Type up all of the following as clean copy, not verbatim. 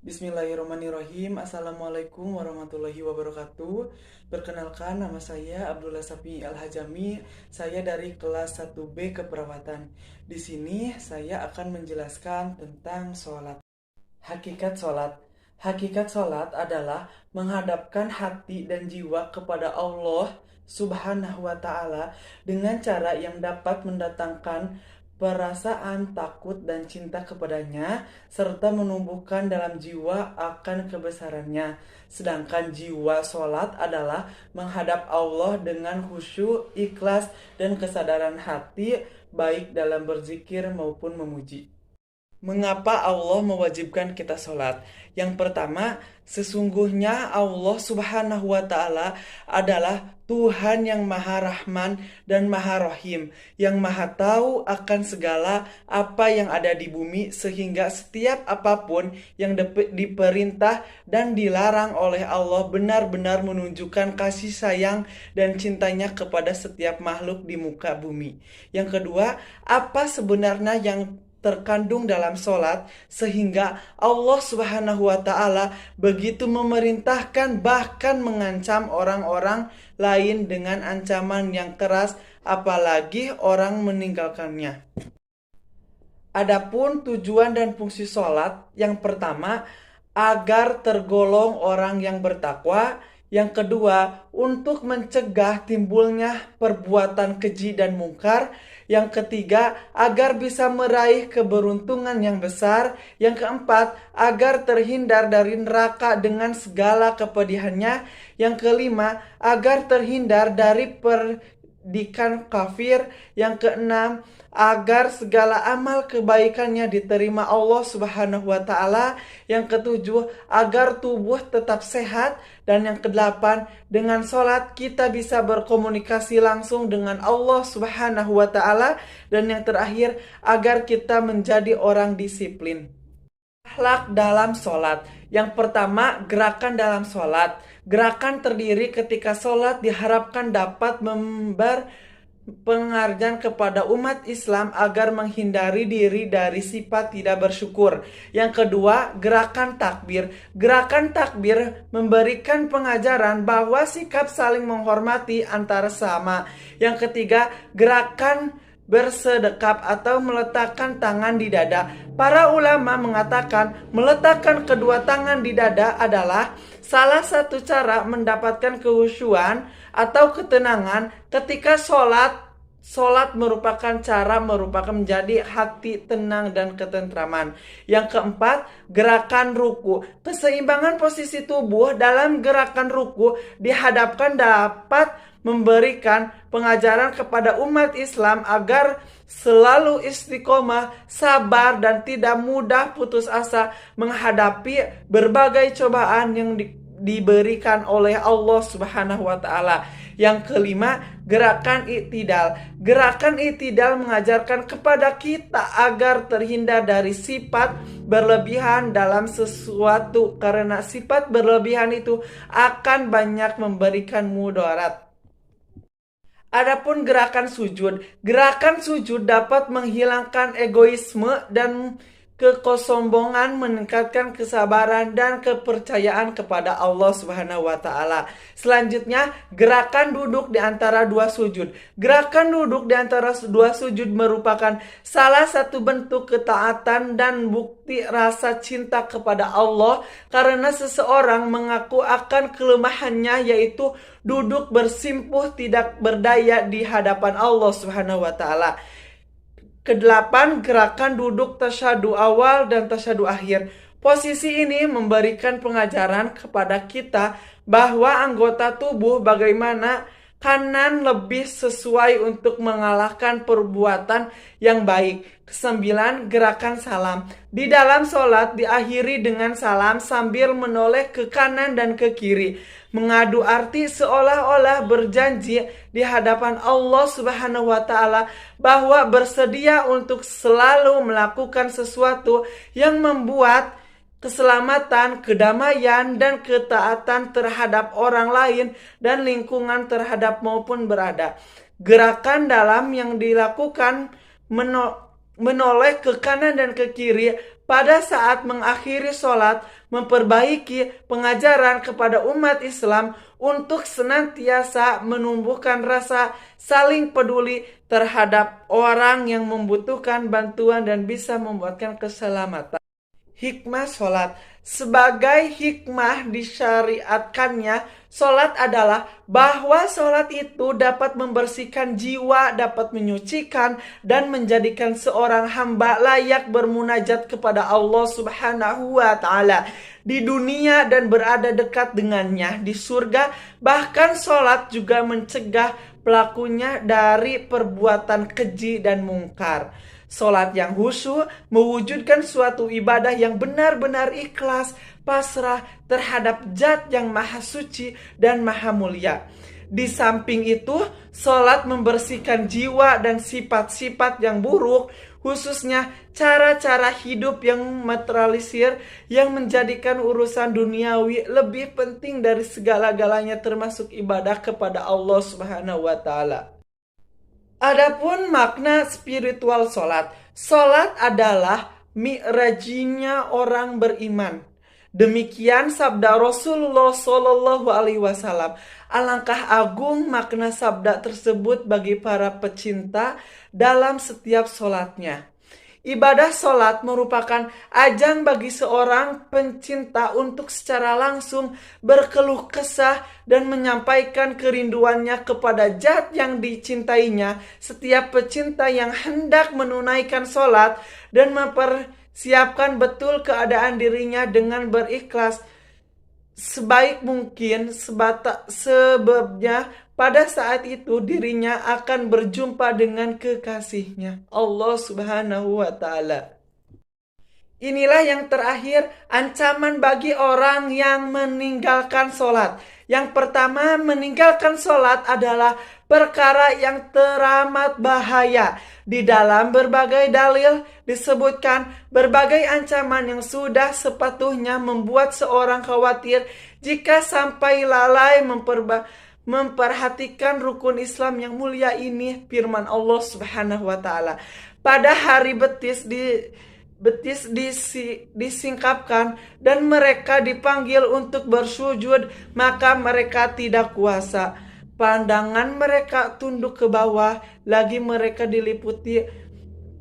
Bismillahirrahmanirrahim. Assalamualaikum warahmatullahi wabarakatuh. Perkenalkan, nama saya Abdullah Safi Al-Hajami. Saya dari kelas 1B Keperawatan. Di sini saya akan menjelaskan tentang sholat. Hakikat sholat. Hakikat sholat adalah menghadapkan hati dan jiwa kepada Allah Subhanahu wa Ta'ala dengan cara yang dapat mendatangkan perasaan takut dan cinta kepadanya, serta menumbuhkan dalam jiwa akan kebesarannya. Sedangkan jiwa sholat adalah menghadap Allah dengan khusyuk, ikhlas, dan kesadaran hati, baik dalam berzikir maupun memuji. Mengapa Allah mewajibkan kita sholat? Yang pertama, sesungguhnya Allah Subhanahu wa Ta'ala adalah Tuhan yang Maha Rahman dan Maha Rahim, yang Maha tahu akan segala apa yang ada di bumi, sehingga setiap apapun yang diperintah dan dilarang oleh Allah benar-benar menunjukkan kasih sayang dan cintanya kepada setiap makhluk di muka bumi. Yang kedua, apa sebenarnya yang terkandung dalam sholat sehingga Allah Subhanahu wa Ta'ala begitu memerintahkan bahkan mengancam orang-orang lain dengan ancaman yang keras, apalagi orang meninggalkannya. Adapun tujuan dan fungsi sholat, yang pertama agar tergolong orang yang bertakwa. Yang kedua, untuk mencegah timbulnya perbuatan keji dan mungkar. Yang ketiga, agar bisa meraih keberuntungan yang besar. Yang keempat, agar terhindar dari neraka dengan segala kepedihannya. Yang kelima, agar terhindar dari perdikan kafir. Yang keenam, agar segala amal kebaikannya diterima Allah Subhanahu wa Ta'ala. Yang ketujuh, agar tubuh tetap sehat. Dan yang kedelapan, dengan sholat kita bisa berkomunikasi langsung dengan Allah Subhanahu wa Ta'ala. Dan yang terakhir, agar kita menjadi orang disiplin. Akhlak dalam sholat. Yang pertama, gerakan dalam sholat. Gerakan terdiri ketika sholat diharapkan dapat penghargaan kepada umat Islam agar menghindari diri dari sifat tidak bersyukur. Yang kedua, gerakan takbir. Gerakan takbir memberikan pengajaran bahwa sikap saling menghormati antara sama. Yang ketiga, gerakan bersedekap atau meletakkan tangan di dada. Para ulama mengatakan meletakkan kedua tangan di dada adalah salah satu cara mendapatkan kehusyuan atau ketenangan ketika sholat. Sholat merupakan menjadi hati tenang dan ketentraman. Yang keempat, gerakan ruku. Keseimbangan posisi tubuh dalam gerakan ruku dihadapkan dapat memberikan pengajaran kepada umat Islam agar selalu istiqomah, sabar, dan tidak mudah putus asa menghadapi berbagai cobaan yang diberikan oleh Allah Subhanahu wa Ta'ala. Yang kelima, gerakan i'tidal. Gerakan i'tidal mengajarkan kepada kita agar terhindar dari sifat berlebihan dalam sesuatu, karena sifat berlebihan itu akan banyak memberikan mudarat. Adapun gerakan sujud. Gerakan sujud dapat menghilangkan egoisme dan kesombongan, meningkatkan kesabaran dan kepercayaan kepada Allah Subhanahu wa Ta'ala. Selanjutnya, gerakan duduk di antara dua sujud. Gerakan duduk di antara dua sujud merupakan salah satu bentuk ketaatan dan bukti rasa cinta kepada Allah, karena seseorang mengaku akan kelemahannya, yaitu duduk bersimpuh tidak berdaya di hadapan Allah Subhanahu wa Ta'ala. Kedelapan, gerakan duduk tasyahud awal dan tasyahud akhir. Posisi ini memberikan pengajaran kepada kita bahwa anggota tubuh bagaimana kanan lebih sesuai untuk mengalahkan perbuatan yang baik. Kesembilan, gerakan salam. Di dalam sholat diakhiri dengan salam sambil menoleh ke kanan dan ke kiri. Mengadu arti seolah-olah berjanji di hadapan Allah Subhanahu wa Ta'ala bahwa bersedia untuk selalu melakukan sesuatu yang membuat keselamatan, kedamaian, dan ketaatan terhadap orang lain dan lingkungan terhadap maupun berada. Gerakan dalam yang dilakukan menoleh ke kanan dan ke kiri pada saat mengakhiri sholat memperbaiki pengajaran kepada umat Islam untuk senantiasa menumbuhkan rasa saling peduli terhadap orang yang membutuhkan bantuan dan bisa membuatkan keselamatan. Hikmah sholat. Sebagai hikmah disyariatkannya sholat adalah bahwa sholat itu dapat membersihkan jiwa, dapat menyucikan, dan menjadikan seorang hamba layak bermunajat kepada Allah Subhanahu wa Ta'ala di dunia dan berada dekat dengannya di surga. Bahkan sholat juga mencegah pelakunya dari perbuatan keji dan mungkar. Sholat yang khusyuk mewujudkan suatu ibadah yang benar-benar ikhlas, pasrah terhadap Zat yang maha suci dan maha mulia. Di samping itu, sholat membersihkan jiwa dan sifat-sifat yang buruk, khususnya cara-cara hidup yang materialisir yang menjadikan urusan duniawi lebih penting dari segala-galanya termasuk ibadah kepada Allah Subhanahu wa Ta'ala. Adapun makna spiritual sholat. Sholat adalah mi'rajinya orang beriman. Demikian sabda Rasulullah Shallallahu Alaihi Wasallam. Alangkah agung makna sabda tersebut bagi para pecinta dalam setiap sholatnya. Ibadah sholat merupakan ajang bagi seorang pencinta untuk secara langsung berkeluh kesah dan menyampaikan kerinduannya kepada Zat yang dicintainya. Setiap pecinta yang hendak menunaikan sholat dan mempersiapkan betul keadaan dirinya dengan berikhlas sebaik mungkin, sebabnya pada saat itu dirinya akan berjumpa dengan kekasihnya, Allah Subhanahu wa Ta'ala. Inilah yang terakhir, ancaman bagi orang yang meninggalkan sholat. Yang pertama, meninggalkan sholat adalah perkara yang teramat bahaya. Di dalam berbagai dalil disebutkan berbagai ancaman yang sudah sepatutnya membuat seorang khawatir jika sampai lalai memperhatikan rukun Islam yang mulia ini. Firman Allah Subhanahu wa Ta'ala, pada hari betis disingkapkan dan mereka dipanggil untuk bersujud, maka mereka tidak kuasa. Pandangan mereka tunduk ke bawah, lagi mereka diliputi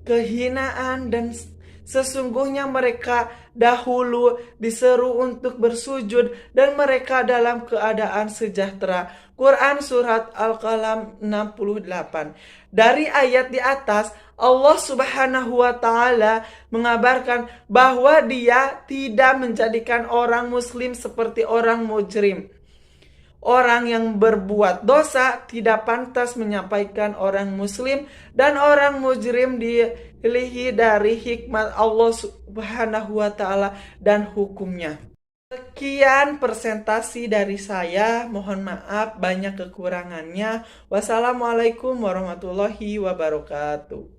kehinaan dan sesungguhnya mereka dahulu diseru untuk bersujud dan mereka dalam keadaan sejahtera. Quran Surat Al-Qalam 68. Dari ayat di atas, Allah Subhanahu wa Ta'ala mengabarkan bahwa Dia tidak menjadikan orang muslim seperti orang mujrim. Orang yang berbuat dosa tidak pantas menyampaikan orang muslim dan orang mujrim dipilihi dari hikmat Allah Subhanahu wa Ta'ala dan hukumnya. Sekian presentasi dari saya, mohon maaf banyak kekurangannya. Wassalamualaikum warahmatullahi wabarakatuh.